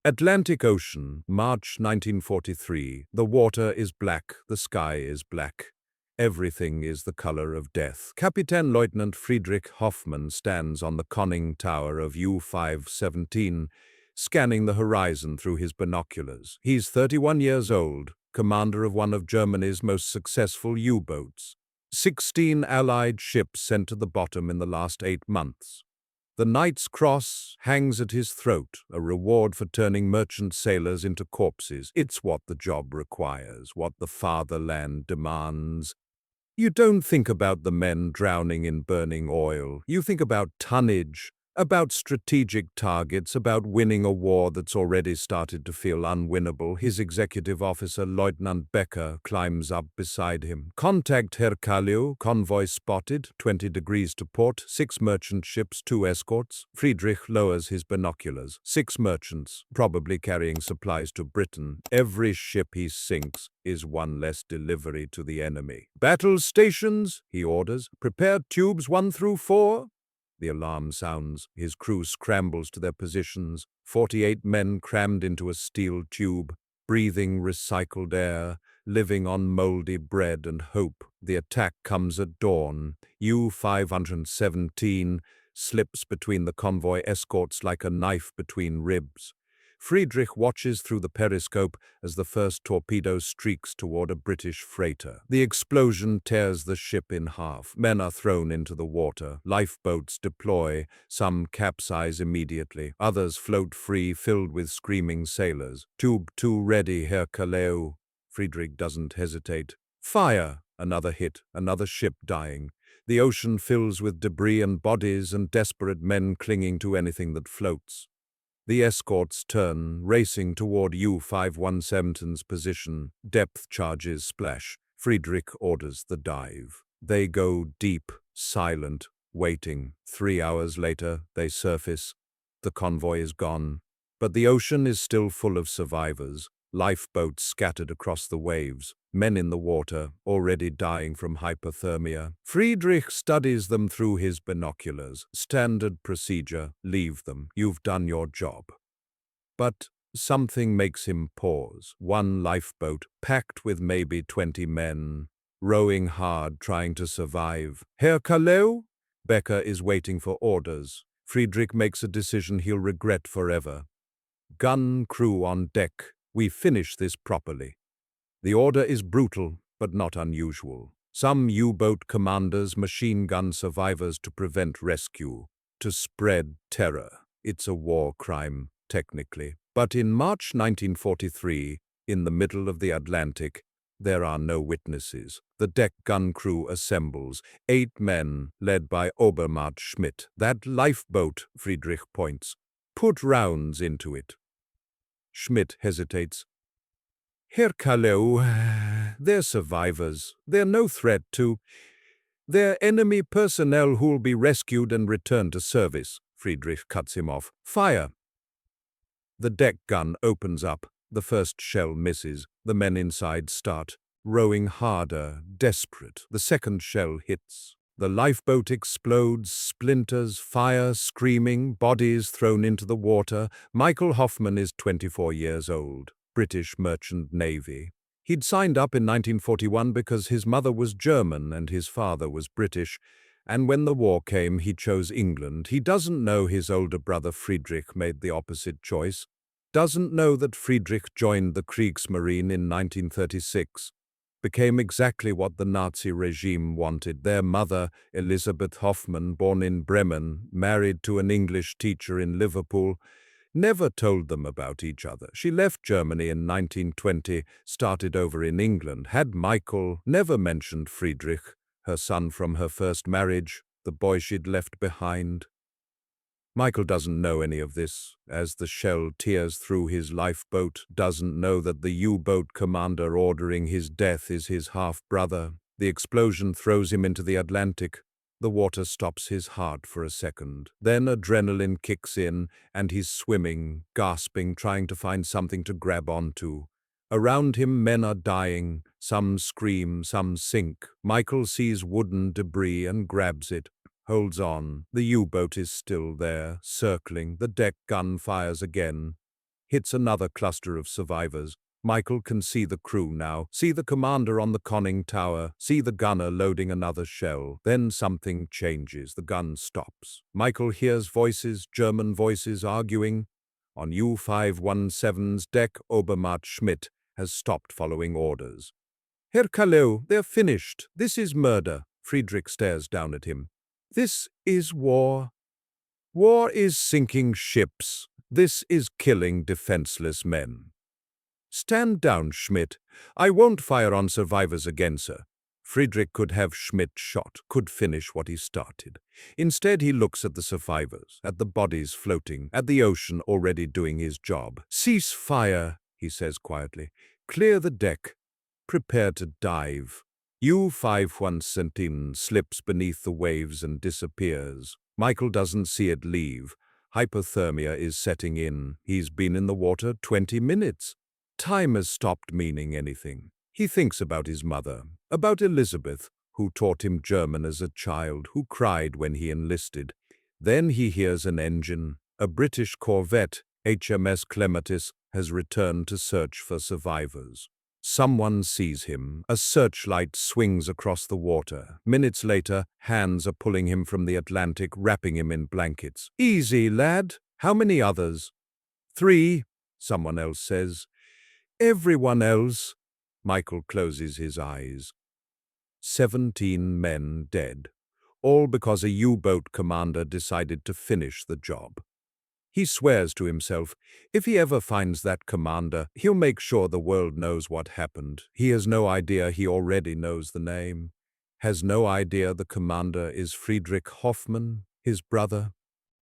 Atlantic Ocean, March 1943. The water is black, the sky is black. Everything is the color of death. Kapitänleutnant Friedrich Hoffman stands on the conning tower of U-517, scanning the horizon through his binoculars. He's 31 years old, commander of one of Germany's most successful U-boats. 16 Allied ships sent to the bottom in the last 8 months. The Knight's Cross hangs at his throat, a reward for turning merchant sailors into corpses. It's what the job requires, what the fatherland demands. You don't think about the men drowning in burning oil. You think about tonnage, about strategic targets, about winning a war that's already started to feel unwinnable. His executive officer, Lieutenant Becker, climbs up beside him. Contact Herr Kaleu, convoy spotted, 20 degrees to port, 6 merchant ships, 2 escorts. Friedrich lowers his binoculars. 6 merchants, probably carrying supplies to Britain. Every ship he sinks is one less delivery to the enemy. Battle stations, he orders. Prepare tubes 1 through 4. The alarm sounds. His crew scrambles to their positions. 48 men crammed into a steel tube, breathing recycled air, living on moldy bread and hope. The attack comes at dawn. U-517 slips between the convoy escorts like a knife between ribs. Friedrich watches through the periscope as the first torpedo streaks toward a British freighter. The explosion tears the ship in half. Men are thrown into the water. Lifeboats deploy. Some capsize immediately. Others float free, filled with screaming sailors. Tube 2 ready, Herr Kaleu. Friedrich doesn't hesitate. Fire! Another hit, another ship dying. The ocean fills with debris and bodies and desperate men clinging to anything that floats. The escorts turn, racing toward U-517's position. Depth charges splash. Friedrich orders the dive. They go deep, silent, waiting. 3 hours later, they surface. The convoy is gone, but the ocean is still full of survivors. Lifeboats scattered across the waves, men in the water, already dying from hypothermia. Friedrich studies them through his binoculars. Standard procedure, leave them. You've done your job. But something makes him pause. One lifeboat, packed with maybe 20 men, rowing hard, trying to survive. Herr Kaleu? Becker is waiting for orders. Friedrich makes a decision he'll regret forever. Gun crew on deck. We finish this properly. The order is brutal, but not unusual. Some U-boat commanders machine gun survivors to prevent rescue, to spread terror. It's a war crime, technically. But in March 1943, in the middle of the Atlantic, there are no witnesses. The deck gun crew assembles. 8 men, led by Obermatt Schmidt. That lifeboat, Friedrich points. Put rounds into it. Schmidt hesitates. Herr Kaleu, they're survivors. They're no threat to... They're enemy personnel who'll be rescued and returned to service. Friedrich cuts him off. Fire! The deck gun opens up. The first shell misses. The men inside start rowing harder, desperate. The second shell hits. The lifeboat explodes, splinters, fire, screaming, bodies thrown into the water. Michael Hoffman is 24 years old, British Merchant Navy. He'd signed up in 1941 because his mother was German and his father was British, and when the war came, he chose England. He doesn't know his older brother Friedrich made the opposite choice, doesn't know that Friedrich joined the Kriegsmarine in 1936. Became exactly what the Nazi regime wanted. Their mother, Elisabeth Hoffman, born in Bremen, married to an English teacher in Liverpool, never told them about each other. She left Germany in 1920, started over in England, had Michael, never mentioned Friedrich, her son from her first marriage, the boy she'd left behind. Michael doesn't know any of this, as the shell tears through his lifeboat, doesn't know that the U-boat commander ordering his death is his half-brother. The explosion throws him into the Atlantic. The water stops his heart for a second. Then adrenaline kicks in, and he's swimming, gasping, trying to find something to grab onto. Around him, men are dying. Some scream, some sink. Michael sees wooden debris and grabs it. Holds on. The U-boat is still there, circling. The deck gun fires again. hits another cluster of survivors. Michael can see the crew now, see the commander on the conning tower, see the gunner loading another shell. Then something changes. The gun stops. Michael hears voices, German voices, arguing. On U-517's deck, Obermatt Schmidt has stopped following orders. Herr Kaleu, they're finished. This is murder. Friedrich stares down at him. This is war. War is sinking ships. This is killing defenseless men. Stand down, Schmidt. I won't fire on survivors again, sir. Friedrich could have Schmidt shot, could finish what he started. Instead, he looks at the survivors, at the bodies floating, at the ocean already doing his job. Cease fire, he says quietly. Clear the deck. Prepare to dive. U-517 slips beneath the waves and disappears. Michael doesn't see it leave. Hypothermia is setting in. He's been in the water 20 minutes. Time has stopped meaning anything. He thinks about his mother, about Elizabeth, who taught him German as a child, who cried when he enlisted. Then he hears an engine. A British corvette, HMS Clematis, has returned to search for survivors. Someone sees him. A searchlight swings across the water. Minutes later, hands are pulling him from the Atlantic, wrapping him in blankets. Easy, lad. How many others? 3, someone else says. Everyone else. Michael closes his eyes. 17 men dead. All because a U-boat commander decided to finish the job. He swears to himself, if he ever finds that commander, he'll make sure the world knows what happened. He has no idea he already knows the name. Has no idea the commander is Friedrich Hoffman, his brother.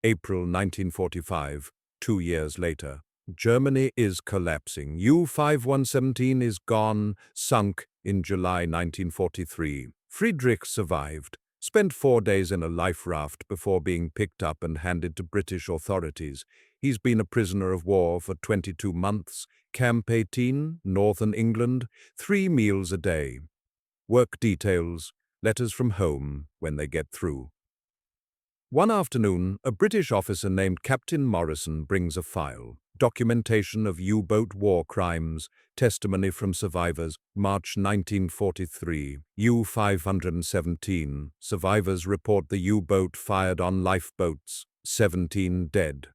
April 1945, 2 years later. Germany is collapsing. U-517 is gone, sunk in July 1943. Friedrich survived. Spent 4 days in a life raft before being picked up and handed to British authorities. He's been a prisoner of war for 22 months. Camp 18, Northern England, 3 meals a day. Work details, letters from home when they get through. One afternoon, a British officer named Captain Morrison brings a file. Documentation of U-boat war crimes, testimony from survivors, March 1943, U-517. Survivors report the U-boat fired on lifeboats, 17 dead.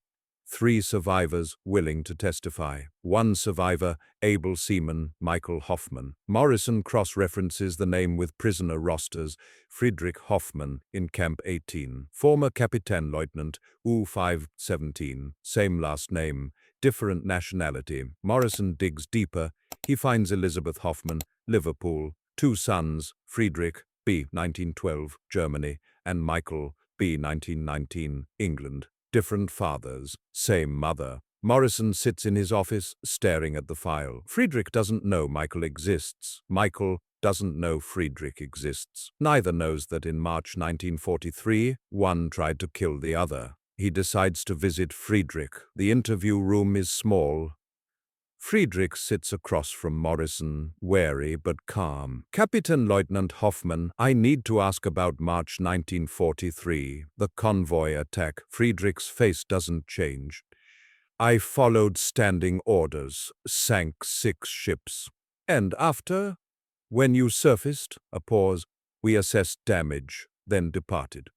3 survivors willing to testify. 1 survivor, able seaman Michael Hoffman. Morrison cross-references the name with prisoner rosters, Friedrich Hoffman in Camp 18. Former Kapitänleutnant U-517, same last name, different nationality. Morrison digs deeper. He finds Elizabeth Hoffman, Liverpool, 2 sons, Friedrich, B. 1912, Germany, and Michael, B. 1919, England. Different fathers, same mother. Morrison sits in his office, staring at the file. Friedrich doesn't know Michael exists. Michael doesn't know Friedrich exists. Neither knows that in March 1943, one tried to kill the other. He decides to visit Friedrich. The interview room is small. Friedrich sits across from Morrison, wary but calm. Kapitänleutnant Hoffman, I need to ask about March 1943, the convoy attack. Friedrich's face doesn't change. I followed standing orders, sank 6 ships. And after? When you surfaced, a pause, we assessed damage, then departed.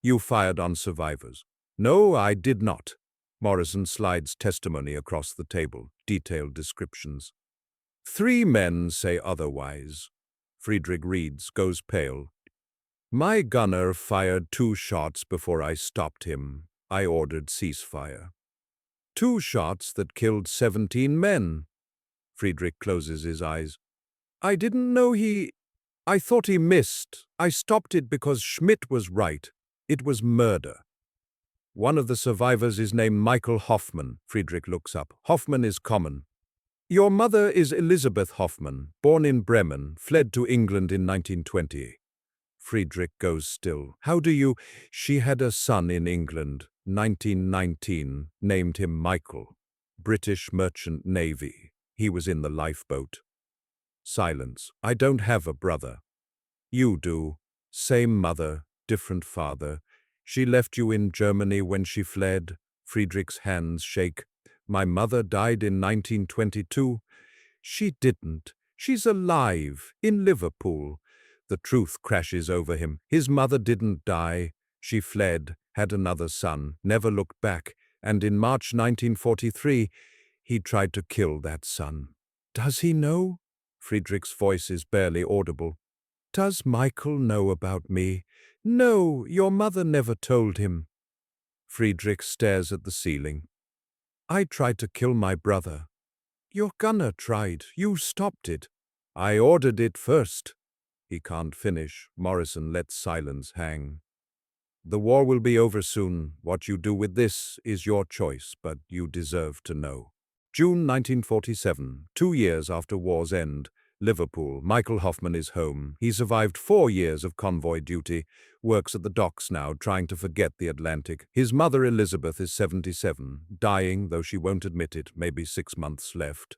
You fired on survivors. No, I did not. Morrison slides testimony across the table, detailed descriptions. 3 men say otherwise. Friedrich reads, goes pale. My gunner fired 2 shots before I stopped him. I ordered ceasefire. 2 shots that killed 17 men. Friedrich closes his eyes. I didn't know I thought he missed. I stopped it because Schmidt was right. It was murder. One of the survivors is named Michael Hoffman. Friedrich looks up. Hoffman is common. Your mother is Elizabeth Hoffman, born in Bremen, fled to England in 1920. Friedrich goes still. How do you? She had a son in England, 1919, named him Michael. British Merchant Navy. He was in the lifeboat. Silence. I don't have a brother. You do. Same mother, different father. She left you in Germany when she fled. Friedrich's hands shake. My mother died in 1922. She didn't. She's alive, in Liverpool. The truth crashes over him. His mother didn't die. She fled, had another son, never looked back, and in March 1943, he tried to kill that son. Does he know? Friedrich's voice is barely audible. Does Michael know about me? No, your mother never told him. Friedrich stares at the ceiling. I tried to kill my brother. Your gunner tried. You stopped it. I ordered it first. He can't finish. Morrison lets silence hang. The war will be over soon. What you do with this is your choice, but you deserve to know. June 1947, 2 years after war's end. Liverpool. Michael Hoffman is home. He survived 4 years of convoy duty, works at the docks now, trying to forget the Atlantic. His mother Elizabeth is 77, dying, though she won't admit it, maybe 6 months left.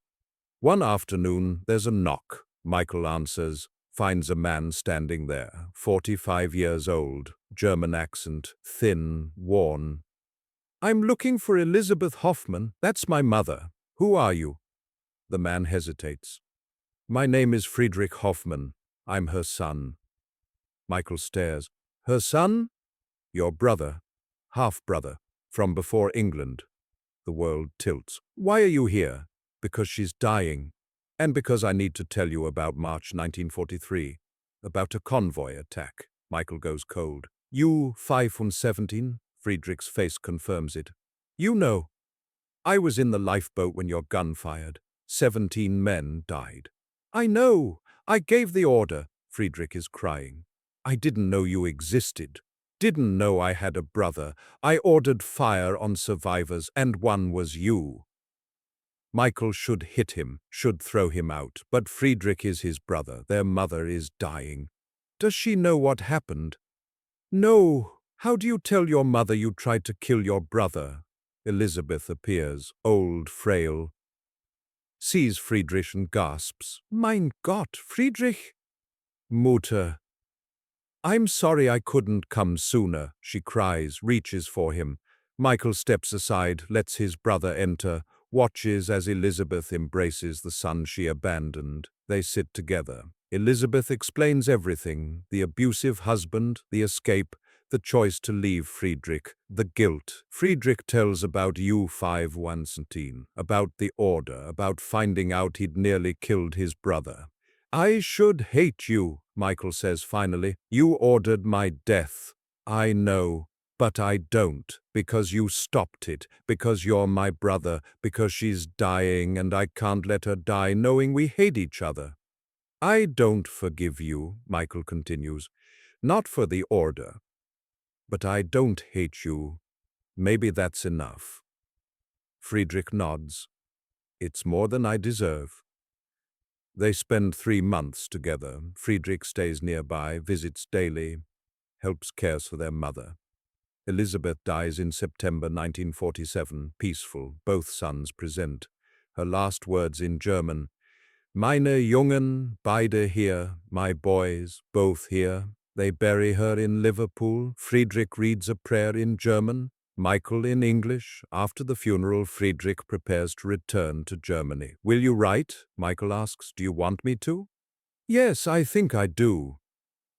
One afternoon, there's a knock. Michael answers, finds a man standing there, 45 years old, German accent, thin, worn. I'm looking for Elizabeth Hoffman. That's my mother. Who are you? The man hesitates. My name is Friedrich Hoffman. I'm her son. Michael stares. Her son? Your brother. Half-brother. From before England. The world tilts. Why are you here? Because she's dying. And because I need to tell you about March 1943. About a convoy attack. Michael goes cold. You 517? Friedrich's face confirms it. You know. I was in the lifeboat when your gun fired. 17 men died. I know. I gave the order. Friedrich is crying. I didn't know you existed. Didn't know I had a brother. I ordered fire on survivors, and one was you. Michael should hit him, should throw him out, but Friedrich is his brother. Their mother is dying. Does she know what happened? No. How do you tell your mother you tried to kill your brother? Elizabeth appears, old, frail. Sees Friedrich and gasps. Mein Gott, Friedrich? Mutter. I'm sorry I couldn't come sooner, she cries, reaches for him. Michael steps aside, lets his brother enter, watches as Elizabeth embraces the son she abandoned. They sit together. Elizabeth explains everything, the abusive husband, the escape, the choice to leave Friedrich, the guilt. Friedrich tells about U517, about the order, about finding out he'd nearly killed his brother. I should hate you, Michael says finally. You ordered my death. I know, but I don't, because you stopped it, because you're my brother, because she's dying and I can't let her die knowing we hate each other. I don't forgive you, Michael continues, not for the order. But I don't hate you. Maybe that's enough. Friedrich nods. It's more than I deserve. They spend 3 months together. Friedrich stays nearby, visits daily, helps cares for their mother. Elizabeth dies in September 1947, peaceful, both sons present. Her last words in German, Meine Jungen, beide hier, my boys, both here. They bury her in Liverpool. Friedrich reads a prayer in German, Michael in English. After the funeral, Friedrich prepares to return to Germany. Will you write? Michael asks. Do you want me to? Yes, I think I do.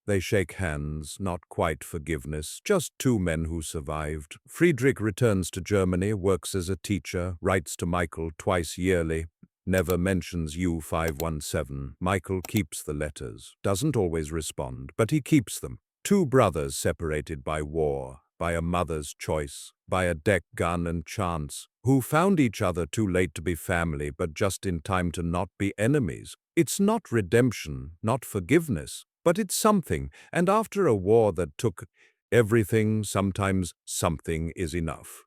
They shake hands, not quite forgiveness, just 2 men who survived. Friedrich returns to Germany, works as a teacher, writes to Michael twice yearly. Never mentions U517. Michael keeps the letters, doesn't always respond, but he keeps them. 2 brothers separated by war, by a mother's choice, by a deck gun and chance, who found each other too late to be family, but just in time to not be enemies. It's not redemption, not forgiveness, but it's something, and after a war that took everything, sometimes something is enough.